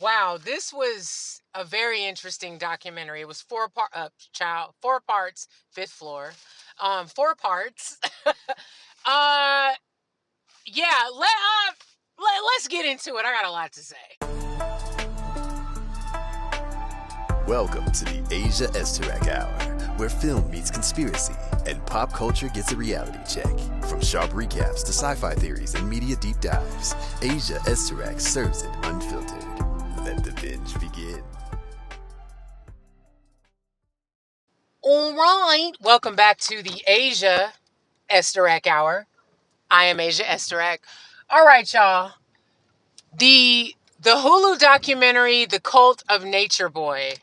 Wow, this was a very interesting documentary. It was four parts, fifth floor, four parts. uh, yeah, let's get into it. I got a lot to say. Welcome to the Asia Esterak Hour, where film meets conspiracy and pop culture gets a reality check. From sharp recaps to sci-fi theories and media deep dives, Asia Esterak serves it unfiltered. Let the binge begin. All right, welcome back to the Asia Esterak Hour. I am Asia Esterak. All right, y'all. The Hulu documentary, The Cult of Nature Boy.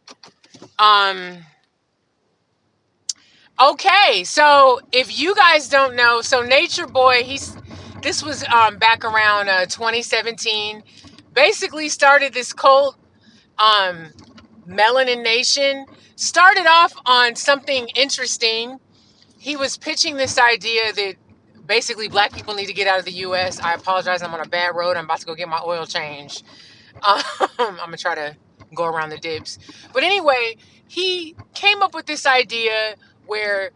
Okay, so if you guys don't know, so Nature Boy, this was back around 2017. Basically started this cult, um, Melanin Nation. Started off on something interesting. He was pitching this idea that basically black people need to get out of the U.S. I apologize, I'm on a bad road. I'm about to go get my oil change. I'm gonna try to go around the dips. But anyway, he came up with this idea where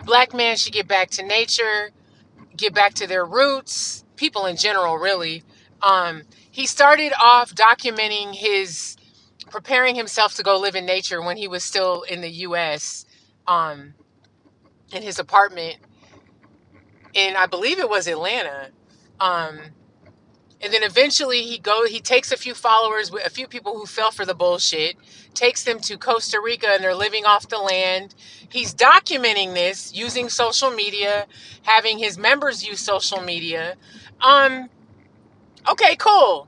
black men should get back to nature, get back to their roots, people in general, really. He started off documenting his preparing himself to go live in nature when he was still in the U.S. In his apartment in, I believe it was Atlanta. Um, And then eventually he takes a few followers, a few people who fell for the bullshit, takes them to Costa Rica and they're living off the land. He's documenting this using social media, having his members use social media. Um, okay, cool.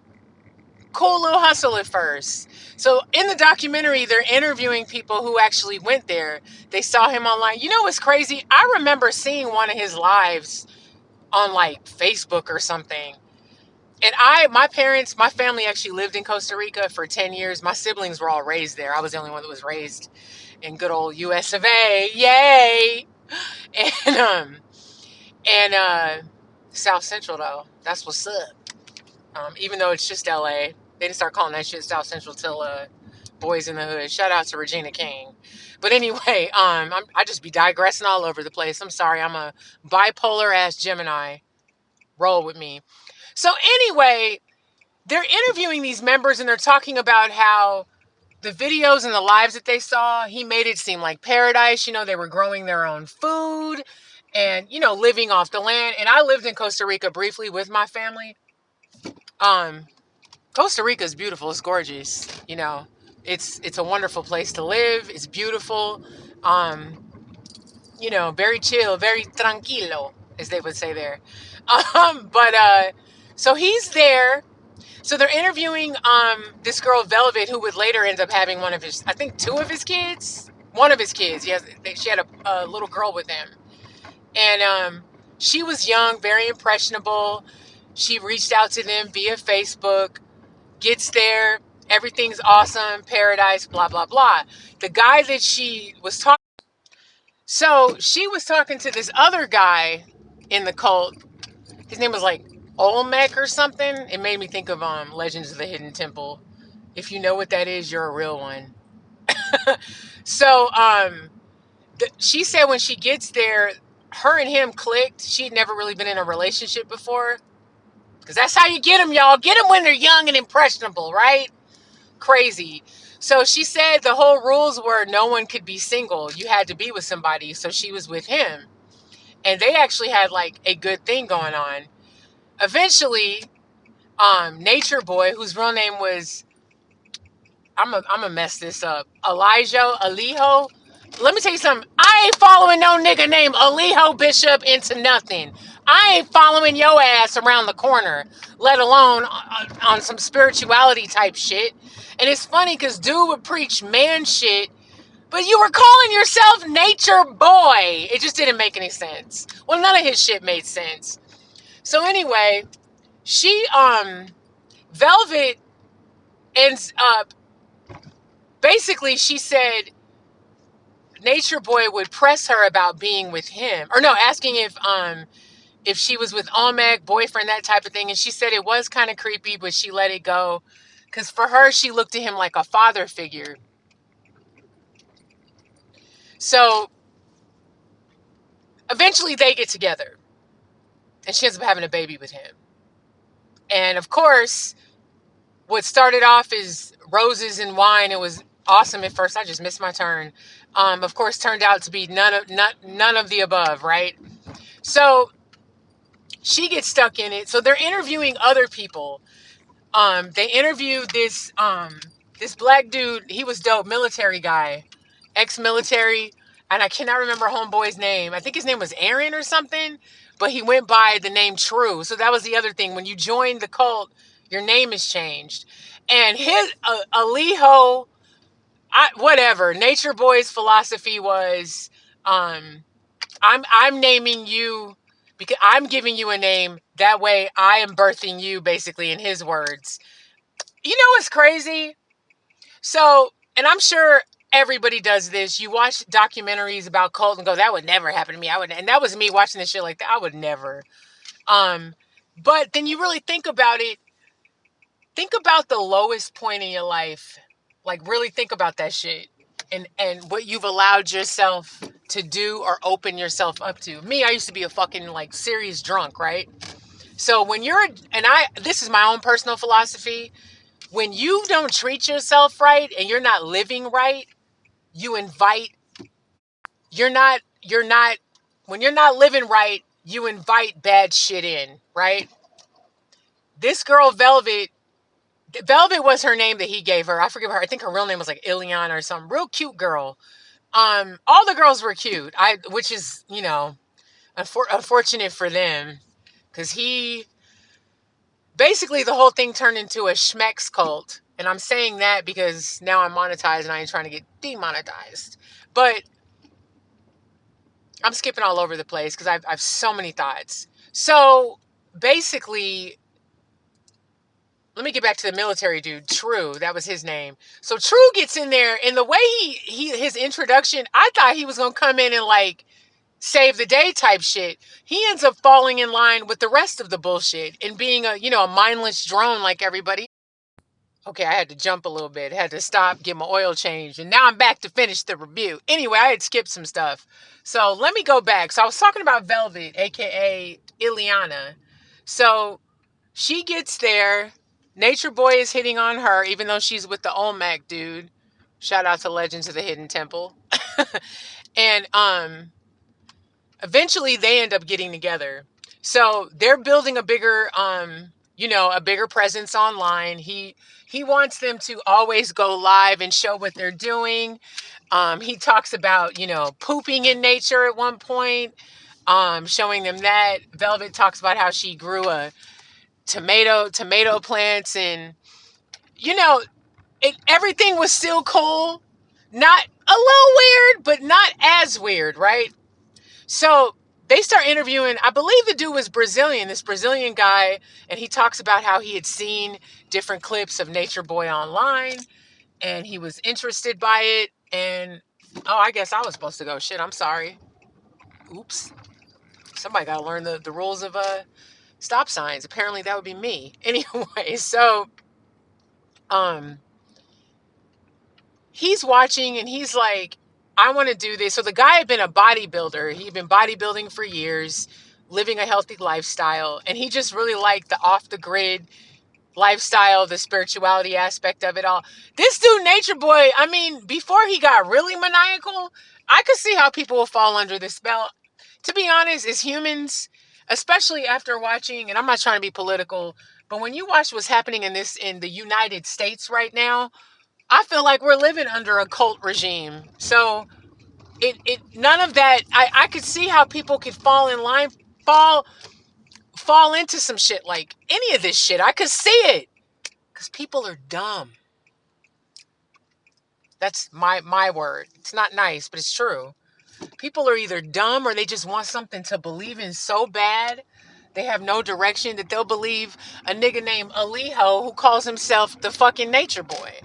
Cool little hustle at first. So in the documentary, they're interviewing people who actually went there. They saw him online. You know what's crazy? I remember seeing one of his lives on like Facebook or something. And my family actually lived in Costa Rica for 10 years. My siblings were all raised there. I was the only one that was raised in good old US of A. Yay! And South Central though. That's what's up. Even though it's just LA. They didn't start calling that shit South Central till Boys in the Hood. Shout out to Regina King. But anyway, I just be digressing all over the place. I'm sorry, I'm a bipolar ass Gemini. Roll with me. So anyway, they're interviewing these members and they're talking about how the videos and the lives that they saw, he made it seem like paradise. You know, they were growing their own food and, you know, living off the land. And I lived in Costa Rica briefly with my family. Costa Rica is beautiful. It's gorgeous. You know, it's a wonderful place to live. It's beautiful. Um, you know, very chill, very tranquilo, as they would say there. So he's there. So they're interviewing this girl Velvet, who would later end up having one of his, I think, two of his kids. One of his kids. She had a little girl with him, and she was young, very impressionable. She reached out to them via Facebook. Gets there, everything's awesome, paradise, blah blah blah. The guy that she was talking, so she was talking to this other guy in the cult. His name was like Olmec or something. It made me think of Legends of the Hidden Temple. If you know what that is, you're a real one. So she said when she gets there, her and him clicked. She'd never really been in a relationship before. Because that's how you get them, y'all. Get them when they're young and impressionable, right? Crazy. So she said the whole rules were no one could be single. You had to be with somebody. So she was with him. And they actually had like a good thing going on. Eventually, Nature Boy, whose real name was, I'm gonna mess this up. Alijo. Let me tell you something. I ain't following no nigga named Alijo Bishop into nothing. I ain't following your ass around the corner, let alone on some spirituality type shit. And it's funny because dude would preach man shit, but you were calling yourself Nature Boy. It just didn't make any sense. Well, none of his shit made sense. So anyway, she Velvet ends up, basically she said Nature Boy would press her about being with him, or no, asking if she was with Olmec, boyfriend, that type of thing, and she said it was kind of creepy, but she let it go Because for her, she looked at him like a father figure. So eventually they get together. And she ends up having a baby with him. And of course, what started off as roses and wine, it was awesome at first. I just missed my turn. Of course, turned out to be none of the above, right? So she gets stuck in it. So they're interviewing other people. They interviewed this black dude. He was dope, military guy, ex-military, and I cannot remember homeboy's name. I think his name was Aaron or something, but he went by the name True. So that was the other thing. When you join the cult, your name is changed. And his Aliho, whatever. Nature Boy's philosophy was, I'm naming you because I'm giving you a name. That way, I am birthing you, basically, in his words. You know what's crazy? So, and I'm sure everybody does this. You watch documentaries about cult and go, that would never happen to me. And that was me watching this shit like that. I would never. But then you really think about it. Think about the lowest point in your life. Like, really think about that shit. And what you've allowed yourself to do or open yourself up to. Me, I used to be a fucking like serious drunk, right? So when this is my own personal philosophy. When you don't treat yourself right and you're not living right, when you're not living right, you invite bad shit in, right? This girl, Velvet was her name that he gave her. I forget her. I think her real name was like Ileana or something. Real cute girl. All the girls were cute. Which is, unfortunate for them. Because basically the whole thing turned into a schmex cult. And I'm saying that because now I'm monetized and I ain't trying to get demonetized. But I'm skipping all over the place because I've so many thoughts. So basically, let me get back to the military dude, True. That was his name. So True gets in there, and the way his introduction, I thought he was gonna come in and like save the day type shit. He ends up falling in line with the rest of the bullshit and being a mindless drone like everybody. Okay, I had to jump a little bit. Had to stop, get my oil changed, and now I'm back to finish the review. Anyway, I had skipped some stuff. So let me go back. So I was talking about Velvet, aka Ileana. So she gets there. Nature Boy is hitting on her, even though she's with the Olmec dude. Shout out to Legends of the Hidden Temple. And eventually they end up getting together. So they're building a bigger presence online. He wants them to always go live and show what they're doing. He talks about, pooping in nature at one point, showing them that. Velvet talks about how she grew a tomato plants, and everything was still cool. Not a little weird, but not as weird, right? So they start interviewing, I believe the dude was Brazilian, this Brazilian guy, and he talks about how he had seen different clips of Nature Boy online, and he was interested by it, and, I guess I was supposed to go. Shit, I'm sorry. Oops. Somebody got to learn the rules of stop signs. Apparently that would be me. Anyway, so, he's watching, and he's like, I want to do this. So the guy had been a bodybuilder. He'd been bodybuilding for years, living a healthy lifestyle. And he just really liked the off the grid lifestyle, the spirituality aspect of it all. This dude, Nature Boy, I mean, before he got really maniacal, I could see how people will fall under this spell. To be honest, as humans, especially after watching, and I'm not trying to be political, but when you watch what's happening in the United States right now, I feel like we're living under a cult regime. So none of that. I could see how people could fall in line, fall into some shit like any of this shit. I could see it because people are dumb. That's my word. It's not nice, but it's true. People are either dumb or they just want something to believe in so bad. They have no direction that they'll believe a nigga named Aliho who calls himself the fucking Nature Boy.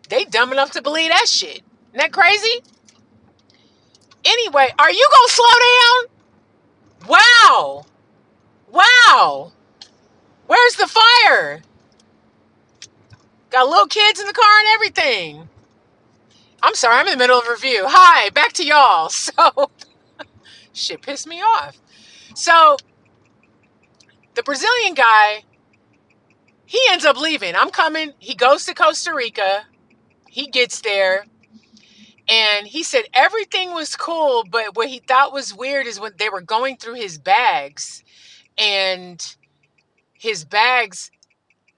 They dumb enough to believe that shit. Isn't that crazy? Anyway, are you gonna slow down? Wow. Wow. Where's the fire? Got little kids in the car and everything. I'm sorry, I'm in the middle of a review. Hi, back to y'all. So, shit pissed me off. So, the Brazilian guy, he ends up leaving. I'm coming. He goes to Costa Rica. He gets there. And he said everything was cool, but what he thought was weird is when they were going through his bags. And his bags,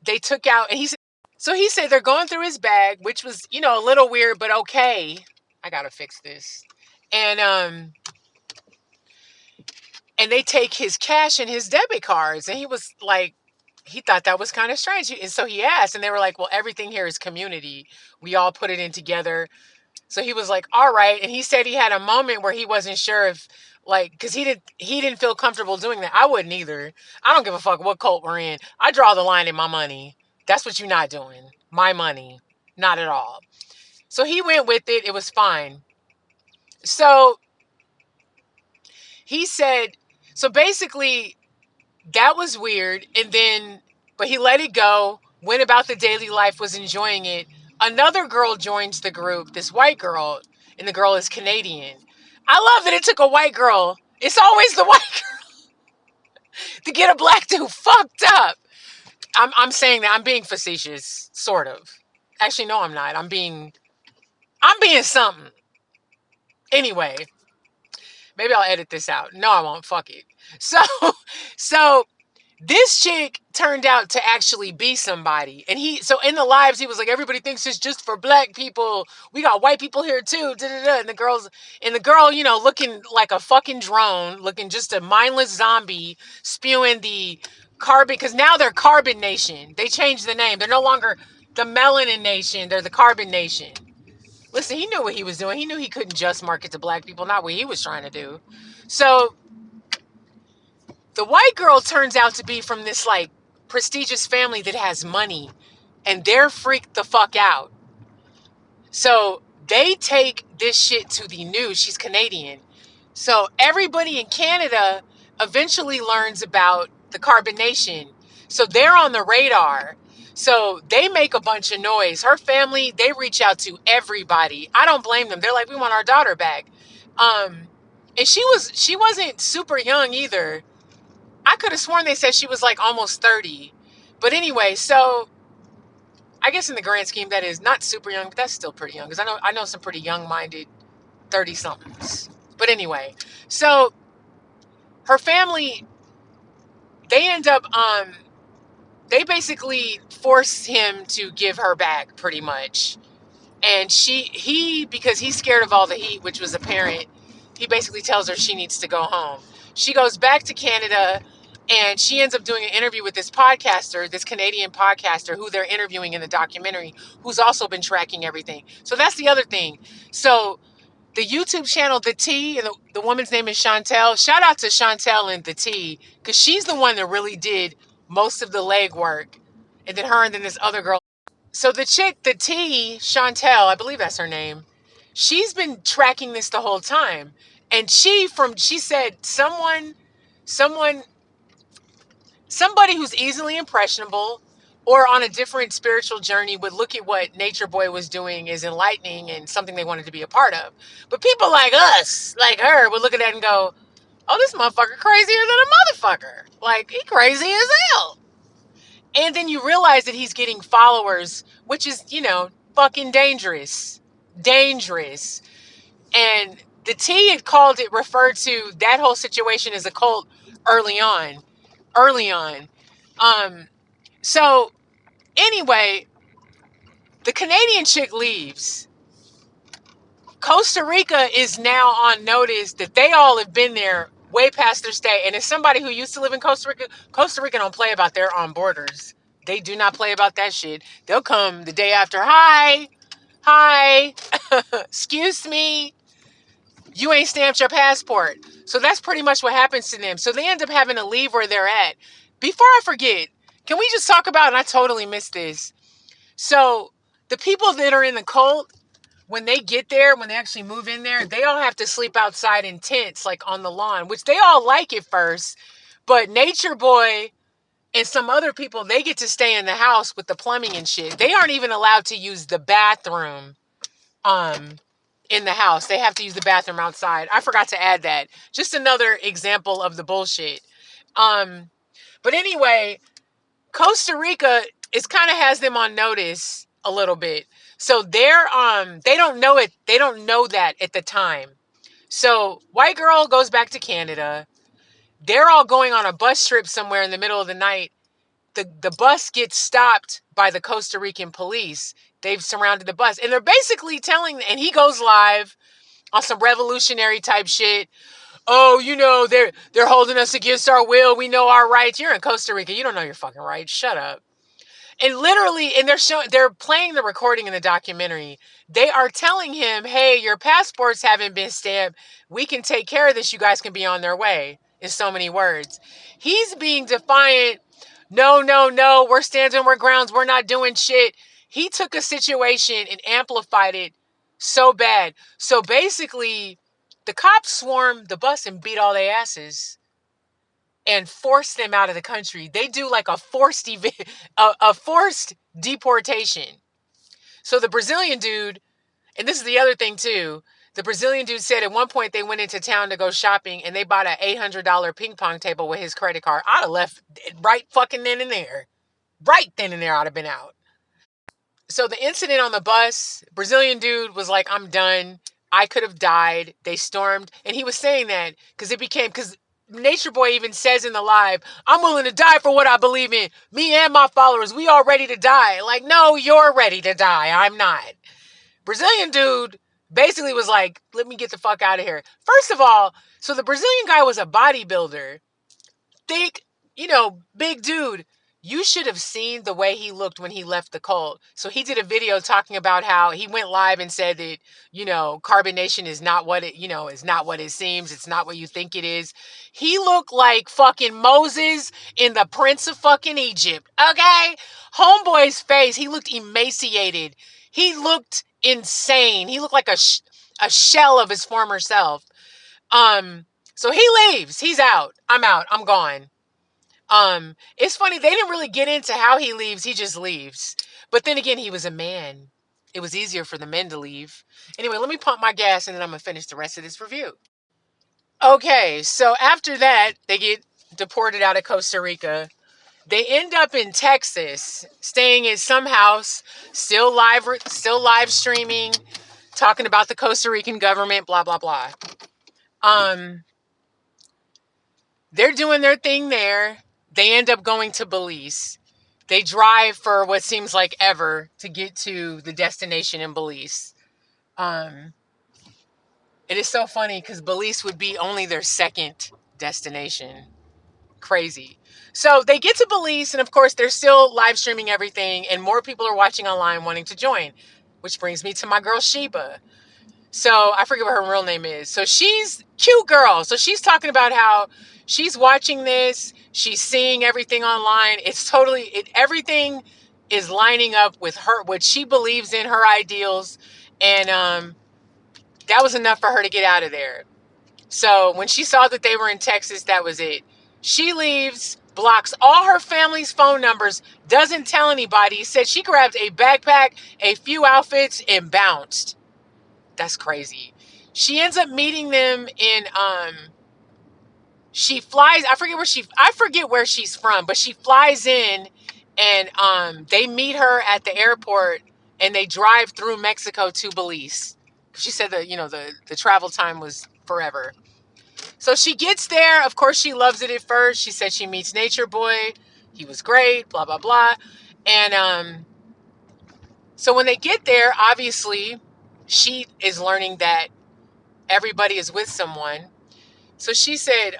they took out, and he said they're going through his bag, which was, a little weird, but okay. I gotta fix this. And and they take his cash and his debit cards, and he was like, he thought that was kind of strange, and so he asked, and they were like, well, everything here is community, we all put it in together. So he was like, all right. And he said he had a moment where he wasn't sure if, like, because he didn't feel comfortable doing that. I wouldn't either. I don't give a fuck what cult we're in. I draw the line in my money. That's what you're not doing. My money. Not at all. So he went with it. It was fine. So he said, so basically that was weird. And then, but he let it go, went about the daily life, was enjoying it. Another girl joins the group, this white girl, and the girl is Canadian. I love that it took a white girl. It's always the white girl to get a black dude fucked up. I'm saying that. I'm being facetious, sort of. Actually, no, I'm not. I'm being something. Anyway, maybe I'll edit this out. No, I won't. Fuck it. So this chick turned out to actually be somebody. And so in the lives, he was like, everybody thinks it's just for black people. We got white people here too. Da-da-da. And the girl, looking like a fucking drone, looking just a mindless zombie, spewing the carbon, because now they're Carbon Nation. They changed the name. They're no longer the Melanin Nation. They're the Carbon Nation. Listen, he knew what he was doing. He knew he couldn't just market to black people, not what he was trying to do. So the white girl turns out to be from this like prestigious family that has money, and they're freaked the fuck out. So they take this shit to the news. She's Canadian. So everybody in Canada eventually learns about the carbonation. So they're on the radar. So they make a bunch of noise. Her family, they reach out to everybody. I don't blame them. They're like, we want our daughter back. And she wasn't super young either. I could have sworn they said she was like almost 30. But anyway, so I guess in the grand scheme, that is not super young, but that's still pretty young. Because I know some pretty young-minded 30-somethings. But anyway, so her family, they end up, they basically force him to give her back pretty much. And because he's scared of all the heat, which was apparent, he basically tells her she needs to go home. She goes back to Canada, and she ends up doing an interview with this podcaster, this Canadian podcaster who they're interviewing in the documentary, who's also been tracking everything. So that's the other thing. So the YouTube channel, The T, and the woman's name is Chantel. Shout out to Chantel and The T, because she's the one that really did most of the legwork. And then her and then this other girl. So the chick, The T, Chantel, I believe that's her name, she's been tracking this the whole time. And she said somebody who's easily impressionable or on a different spiritual journey would look at what Nature Boy was doing as enlightening and something they wanted to be a part of. But people like us, like her, would look at that and go, oh, this motherfucker crazier than a motherfucker. Like, he crazy as hell. And then you realize that he's getting followers, which is, fucking dangerous. Dangerous. And the T had referred to that whole situation as a cult early on. So anyway, the Canadian chick leaves. Costa Rica is now on notice that they all have been there way past their stay. And as somebody who used to live in Costa Rica don't play about their on borders. They do not play about that shit. They'll come the day after. Hi, excuse me. You ain't stamped your passport. So that's pretty much what happens to them. So they end up having to leave where they're at. Before I forget, can we just talk about, and I totally missed this. So the people that are in the cult, when they get there, when they actually move in there, they all have to sleep outside in tents, like on the lawn, which they all like at first. But Nature Boy And some other people, they get to stay in the house with the plumbing and shit. They aren't even allowed to use the bathroom um in the house. They have to use the bathroom outside. I forgot to add that. Just another example of the bullshit. Um but anyway, Costa Rica is kind of has them on notice a little bit. So they don't know it. They don't know that at the time. So white girl goes back to Canada. They're all going on a bus trip somewhere in the middle of the night. The bus gets stopped by the Costa Rican police. They've surrounded the bus. And they're basically telling, and he goes live on some revolutionary type shit. Oh, they're holding us against our will. We know our rights. You're in Costa Rica. You don't know your fucking rights. Shut up. And literally, and they're playing the recording in the documentary. They are telling him, hey, your passports haven't been stamped. We can take care of this. You guys can be on their way, in so many words. He's being defiant. No, no, no. We're standing our grounds. We're not doing shit. He took a situation and amplified it so bad. So basically, the cops swarmed the bus and beat all their asses and force them out of the country. They do like a forced deportation. So the Brazilian dude, and this is the other thing too, the Brazilian dude said at one point they went into town to go shopping and they bought an $800 ping pong table with his credit card. I'd have left right fucking then and there. Right then and there, I'd have been out. So the incident on the bus, Brazilian dude was like, I'm done. I could have died. They stormed. And he was saying that because Nature Boy even says in the live, I'm willing to die for what I believe in. Me and my followers, we all ready to die. Like, no, you're ready to die. I'm not. Brazilian dude basically was like, let me get the fuck out of here. First of all, so the Brazilian guy was a bodybuilder. Thick, big dude. You should have seen the way he looked when he left the cult. So he did a video talking about how he went live and said that, carbonation is not what is not what it seems. It's not what you think it is. He looked like fucking Moses in the Prince of fucking Egypt. Okay? Homeboy's face, he looked emaciated. He looked insane. He looked like a shell of his former self. So he leaves. He's out. I'm out. I'm gone. It's funny, they didn't really get into how he leaves. He just leaves. But then again, he was a man. It was easier for the men to leave. Anyway, let me pump my gas and then I'm gonna finish the rest of this review. Okay, so after that, they get deported out of Costa Rica. They end up in Texas, staying in some house, still live streaming, talking about the Costa Rican government, blah blah blah. They're doing their thing there. They end up going to Belize. They drive for what seems like ever to get to the destination in Belize. It is so funny because Belize would be only their second destination. Crazy. So they get to Belize, and of course, they're still live streaming everything, and more people are watching online wanting to join. Which brings me to my girl Sheba. So I forget what her real name is. So she's cute girl. So she's talking about how she's watching this. She's seeing everything online. Everything is lining up with her, what she believes in, her ideals. And that was enough for her to get out of there. So when she saw that they were in Texas, that was it. She leaves, blocks all her family's phone numbers, doesn't tell anybody, said she grabbed a backpack, a few outfits, and bounced. That's crazy. She ends up meeting them in she flies, I forget where she's from, but she flies in and they meet her at the airport and they drive through Mexico to Belize. She said that, the travel time was forever. So she gets there. Of course, she loves it at first. She said she meets Nature Boy. He was great, blah, blah, blah. And so when they get there, obviously, she is learning that everybody is with someone. So she said,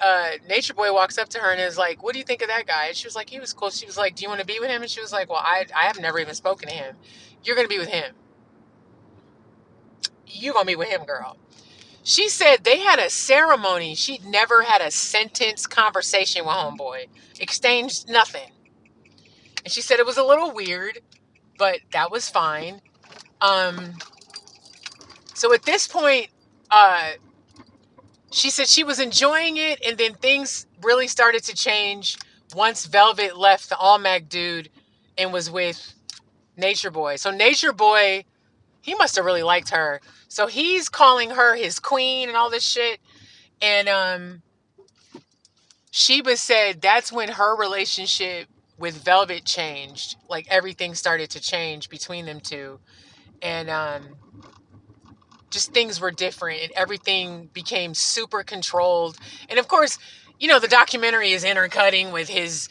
Nature Boy walks up to her and is like, what do you think of that guy? And she was like, he was cool. She was like, do you want to be with him? And she was like, well, I have never even spoken to him. You're going to be with him. You're going to be with him, girl. She said they had a ceremony. She'd never had a sentence conversation with homeboy. Exchanged nothing. And she said it was a little weird, but that was fine. So at this point, she said she was enjoying it, and then things really started to change once Velvet left the All Mac dude and was with Nature Boy. So Nature Boy, he must have really liked her. So he's calling her his queen and all this shit. And Sheba said that's when her relationship with Velvet changed. Like everything started to change between them two. And just things were different and everything became super controlled. And of course, you know, the documentary is intercutting with his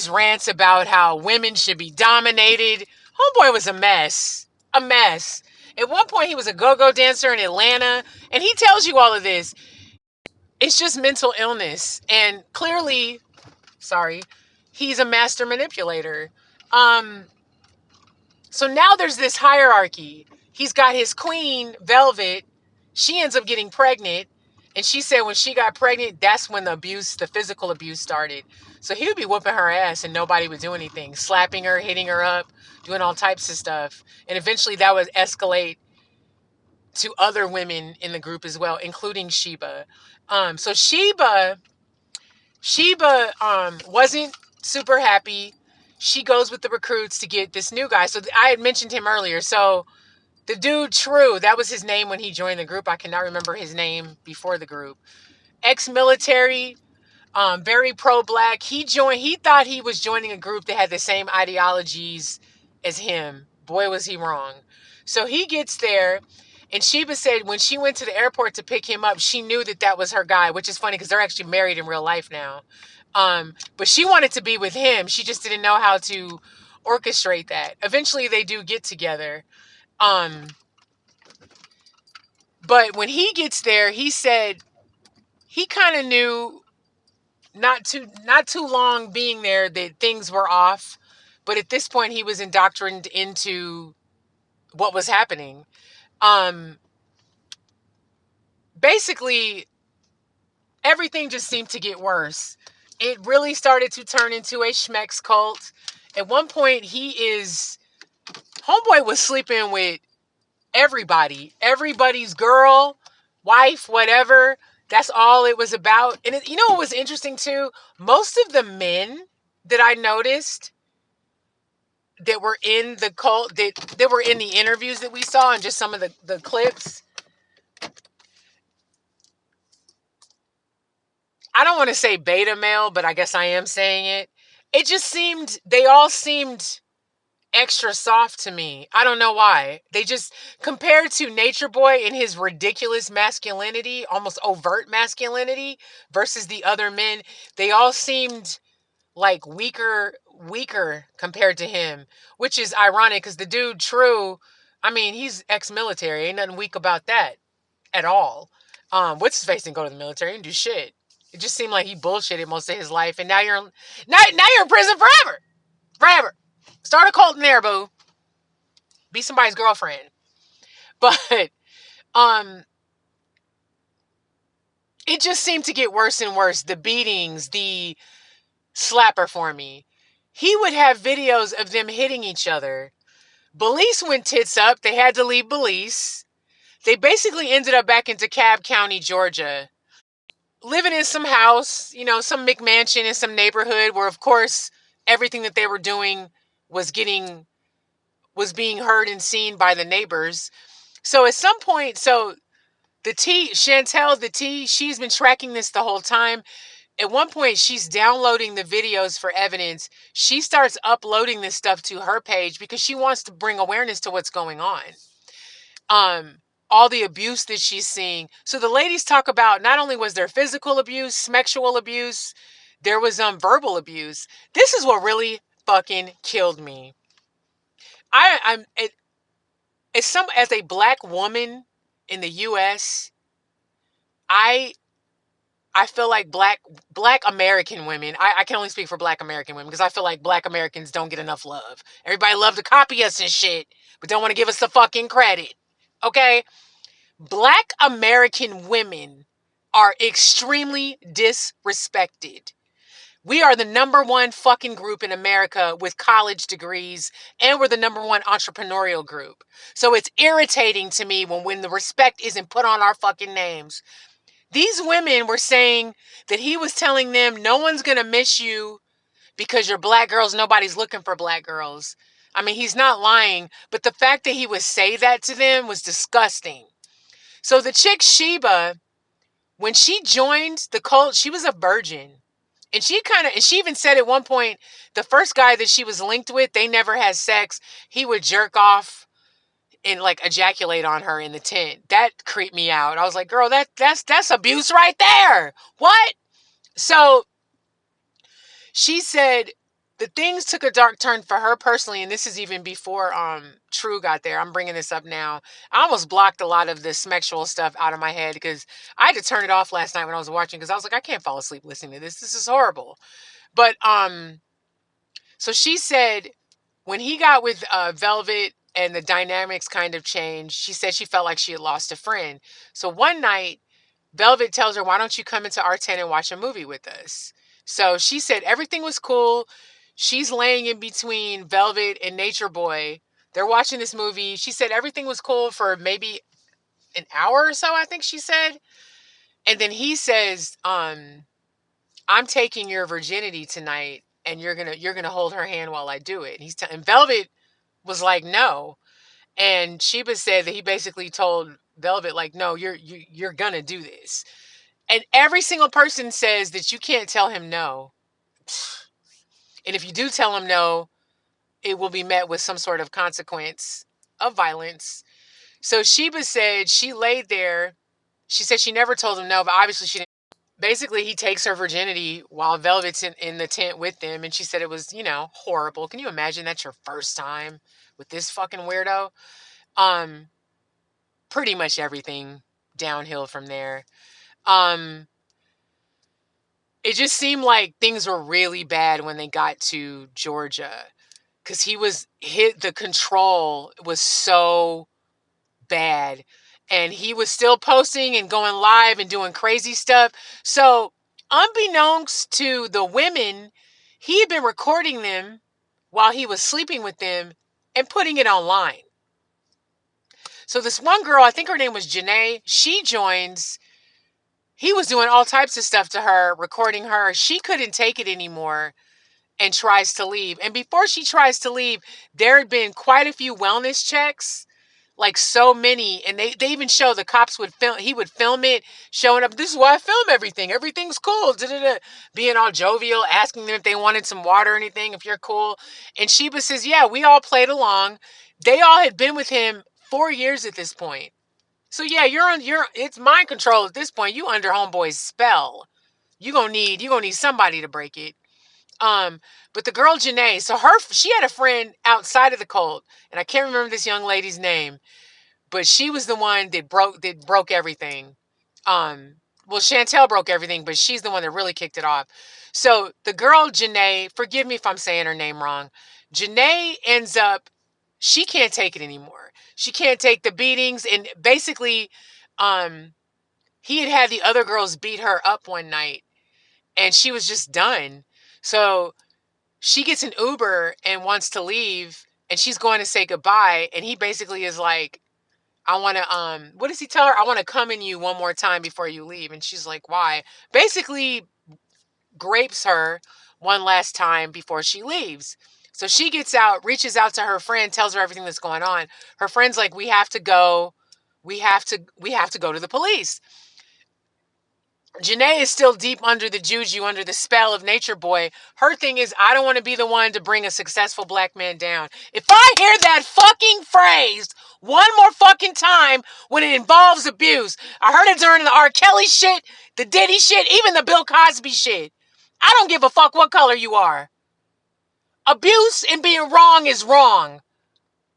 rants about how women should be dominated. Homeboy was a mess. A mess. At one point he was a go-go dancer in Atlanta, and he tells you all of this. It's just mental illness. And clearly, sorry, he's a master manipulator. So now there's this hierarchy. He's got his queen, Velvet. She ends up getting pregnant. And she said when she got pregnant, that's when the physical abuse started. So he would be whooping her ass and nobody would do anything. Slapping her, hitting her up, doing all types of stuff. And eventually that would escalate to other women in the group as well, including Sheba. So Sheba wasn't super happy. She goes with the recruits to get this new guy. So I had mentioned him earlier. So the dude, True, that was his name when he joined the group. I cannot remember his name before the group. Ex-military, very pro-black. He thought he was joining a group that had the same ideologies as him. Boy, was he wrong. So he gets there, and Sheba said when she went to the airport to pick him up, she knew that that was her guy, which is funny because they're actually married in real life now. But she wanted to be with him. She just didn't know how to orchestrate that. Eventually, they do get together. But when he gets there, he said he kind of knew not too long being there that things were off. But at this point, he was indoctrined into what was happening. Basically, everything just seemed to get worse. It really started to turn into a Schmeck's cult. At one point, Homeboy was sleeping with everybody's girl, wife, whatever. That's all it was about. And you know what was interesting too? Most of the men that I noticed that were in the cult, that were in the interviews that we saw and just some of the clips, I don't want to say beta male, but I guess I am saying it. They all seemed extra soft to me. I don't know why. They just, compared to Nature Boy and his ridiculous masculinity, almost overt masculinity, versus the other men, they all seemed like weaker compared to him, which is ironic because the dude, True, I mean, he's ex-military. Ain't nothing weak about that at all. What's his face didn't go to the military and do shit. It just seemed like he bullshitted most of his life, and now you're in prison forever. Forever. Start a cult in there, boo. Be somebody's girlfriend. But it just seemed to get worse and worse. The beatings, the slapper for me. He would have videos of them hitting each other. Belize went tits up. They had to leave Belize. They basically ended up back in DeKalb County, Georgia, living in some house, you know, some McMansion in some neighborhood where, of course, everything that they were doing was being heard and seen by the neighbors. So at some point, Chantel, she's been tracking this the whole time. At one point, she's downloading the videos for evidence. She starts uploading this stuff to her page because she wants to bring awareness to what's going on. All the abuse that she's seeing. So the ladies talk about not only was there physical abuse, sexual abuse, there was verbal abuse. This is what really fucking killed me. As a black woman in the U.S., I feel like black American women, I can only speak for black American women because I feel like black Americans don't get enough love. Everybody love to copy us and shit, but don't want to give us the fucking credit. Okay? Black American women are extremely disrespected. We are the number one fucking group in America with college degrees, and we're the number one entrepreneurial group. So it's irritating to me when the respect isn't put on our fucking names. These women were saying that he was telling them, no one's going to miss you. because you're black girls, nobody's looking for black girls. I mean, he's not lying, but the fact that he would say that to them was disgusting. So the chick Sheba, when she joined the cult, she was a virgin. And she even said at one point, the first guy that she was linked with, they never had sex. He would jerk off and like ejaculate on her in the tent. That creeped me out. I was like, girl, that's abuse right there. What? So she said the things took a dark turn for her personally, and this is even before True got there. I'm bringing this up now. I almost blocked a lot of the sexual stuff out of my head because I had to turn it off last night when I was watching because I was like, I can't fall asleep listening to this. This is horrible. But so she said when he got with Velvet and the dynamics kind of changed, she said she felt like she had lost a friend. So one night, Velvet tells her, why don't you come into R10 and watch a movie with us? So she said everything was cool. She's laying in between Velvet and Nature Boy. They're watching this movie. She said everything was cool for maybe an hour or so, I think she said. And then he says, I'm taking your virginity tonight and you're gonna hold her hand while I do it. And Velvet was like, no. And Sheba said that he basically told Velvet, like, no, you're gonna do this. And every single person says that you can't tell him no. And if you do tell him no, it will be met with some sort of consequence of violence. So Sheba said she laid there. She said she never told him no, but obviously she didn't. Basically, he takes her virginity while Velvet's in the tent with them. And she said it was, horrible. Can you imagine that's your first time with this fucking weirdo? Pretty much everything downhill from there. It just seemed like things were really bad when they got to Georgia because the control was so bad and he was still posting and going live and doing crazy stuff. So unbeknownst to the women, he had been recording them while he was sleeping with them and putting it online. So this one girl, I think her name was Janae, she joins. He was doing all types of stuff to her, recording her. She couldn't take it anymore and tries to leave. And before she tries to leave, there had been quite a few wellness checks, like so many. And they even show the cops he would film it, showing up. This is why I film everything. Everything's cool. Da-da-da. Being all jovial, asking them if they wanted some water or anything, if you're cool. And Sheba says, yeah, we all played along. They all had been with him 4 years at this point. So yeah, it's mind control at this point. You under homeboy's spell. You're gonna need somebody to break it. But the girl Janae, so she had a friend outside of the cult, and I can't remember this young lady's name, but she was the one that broke everything. Well, Chantel broke everything, but she's the one that really kicked it off. So the girl Janae, forgive me if I'm saying her name wrong. Janae ends up, she can't take it anymore. She can't take the beatings, and basically, he had the other girls beat her up one night, and she was just done. So she gets an Uber and wants to leave, and she's going to say goodbye, and he basically is like, I want to, what does he tell her? I want to come in you one more time before you leave. And she's like, why? Basically grapes her one last time before she leaves. So she gets out, reaches out to her friend, tells her everything that's going on. Her friend's like, we have to go. We have to go to the police. Janae is still deep under the juju, under the spell of Nature Boy. Her thing is, I don't want to be the one to bring a successful black man down. If I hear that fucking phrase one more fucking time when it involves abuse, I heard it during the R. Kelly shit, the Diddy shit, even the Bill Cosby shit. I don't give a fuck what color you are. Abuse and being wrong is wrong.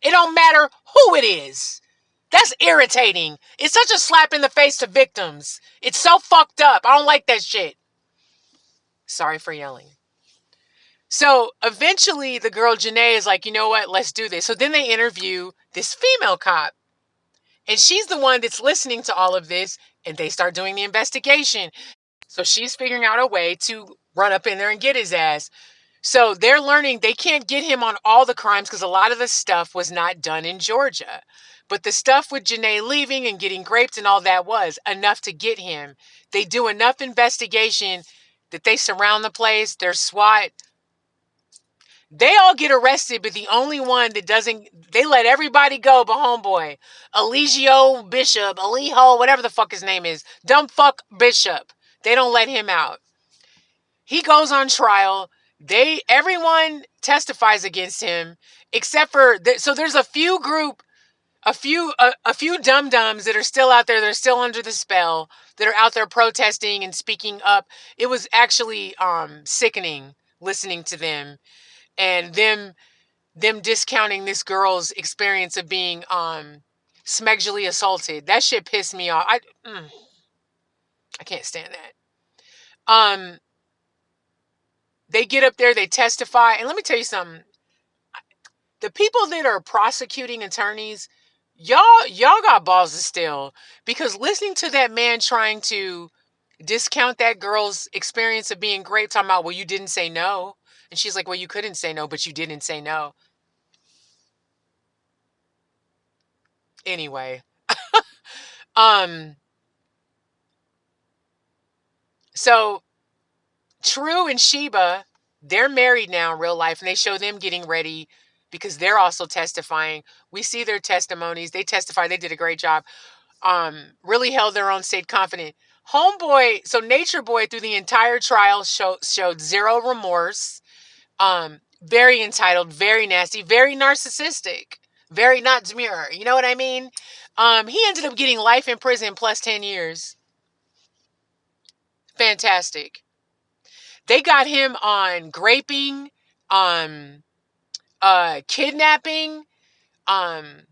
It don't matter who it is. That's irritating. It's such a slap in the face to victims. It's so fucked up. I don't like that shit. Sorry for yelling. So eventually the girl Janae is like, you know what? Let's do this. So then they interview this female cop. And she's the one that's listening to all of this. And they start doing the investigation. So she's figuring out a way to run up in there and get his ass. So they're learning they can't get him on all the crimes because a lot of the stuff was not done in Georgia. But the stuff with Janae leaving and getting raped and all that was enough to get him. They do enough investigation that they surround the place. There's SWAT. They all get arrested, but the only one that doesn't, they let everybody go but homeboy. Eligio Bishop, Eliho, whatever the fuck his name is. Dumb fuck Bishop. They don't let him out. He goes on trial. Everyone testifies against him, except for, so there's a few dum-dums that are still out there, that are still under the spell, that are out there protesting and speaking up. It was actually sickening listening to them, and them discounting this girl's experience of being smegdually assaulted. That shit pissed me off. I can't stand that. They get up there, they testify, and let me tell you something. The people that are prosecuting attorneys, y'all got balls of steel, because listening to that man trying to discount that girl's experience of being great, talking about, well, you didn't say no, and she's like, well, you couldn't say no, but you didn't say no. Anyway, so True and Sheba, they're married now in real life, and they show them getting ready because they're also testifying. We see their testimonies. They testify. They did a great job. Really held their own, stayed confident. Homeboy, so Nature Boy through the entire trial showed zero remorse. Very entitled, very nasty, very narcissistic, very not demure. You know what I mean? He ended up getting life in prison plus 10 years. Fantastic. They got him on graping, kidnapping, and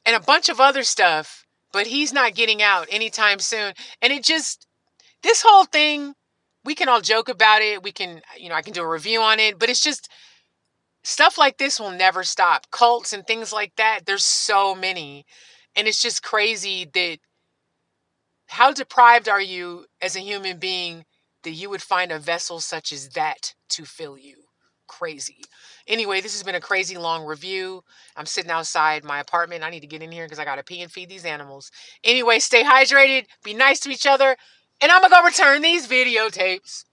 a bunch of other stuff, but he's not getting out anytime soon. And this whole thing, we can all joke about it. We can, I can do a review on it, but it's just stuff like this will never stop. Cults and things like that, there's so many. And it's just crazy that how deprived are you as a human being that you would find a vessel such as that to fill you? Crazy. Anyway, this has been a crazy long review. I'm sitting outside my apartment. I need to get in here because I got to pee and feed these animals. Anyway, stay hydrated, be nice to each other, and I'm going to go return these videotapes.